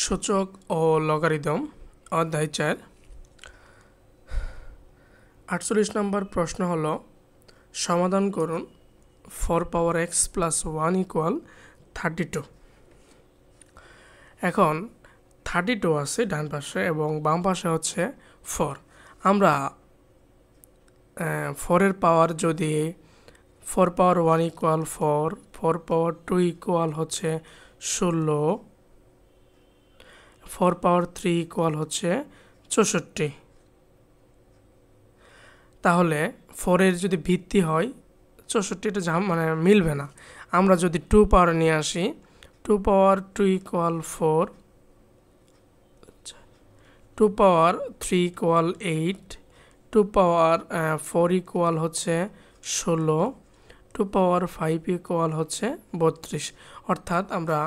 সূচক ও লগারিদম অধ্যায় 4 48 নম্বর প্রশ্ন হলো সমাধান করুন 4 পাওয়ার x প্লাস 1 ইকুয়াল 32। এখন 32 আছে ডান পাশে এবং বাম পাশে হচ্ছে 4। আমরা 4 এর পাওয়ার যদি 4 পাওয়ার 1 ইকুয়াল 4, 4 পাওয়ার 2 ইকুয়াল হচ্ছে 16, 4 পাওয়ার 3 ইকুয়াল হচ্ছে 64। তাহলে 4 এর যদি ভিত্তি হয় 64টা মানে মিলবে না। আমরা যদি 2 পাওয়ার নিয়ে আসি, 2 পাওয়ার 2 ইকুয়াল 4, 2 পাওয়ার 3 ইকুয়াল 8, 2 পাওয়ার 4 ইকুয়াল হচ্ছে 16, 2 পাওয়ার 5 ইকুয়াল হচ্ছে 32। অর্থাৎ আমরা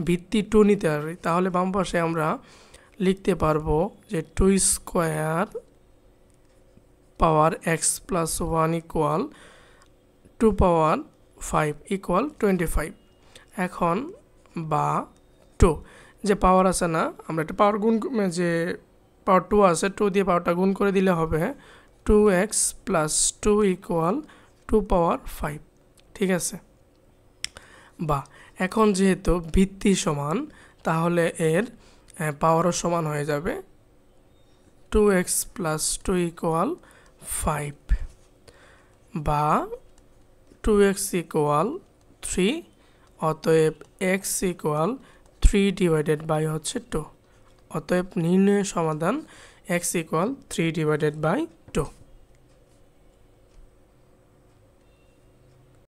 ভিত্তি 2 নিতে পারি। তাহলে বাম পাশে আমরা লিখতে পারবো যে 2 স্কোয়ার পাওয়ার x প্লাস 1 ইকুয়াল 2 পাওয়ার 5 ইকুয়াল 25। এখন বা 2 যে পাওয়ার আছে না, আমরা একটা পাওয়ার গুণ, যে পাওয়ার 2 আছে 2 দিয়ে পাওয়ারটা গুণ করে দিলে হবে 2x প্লাস 2 ইকুয়াল 2 পাওয়ার 5। ঠিক আছে। বা এখন যেহেতু ভিত্তি সমান, তাহলে এর পাওয়ারও সমান হয়ে যাবে 2x প্লাস 2 ইকুয়াল 5 বা 2x ইকুয়াল 3। অতএব x ইকুয়াল 3 ডিভাইডেড বাই হচ্ছে 2। অতএব নির্ণয় সমাধান x ইকুয়াল 3 ডিভাইডেড বাই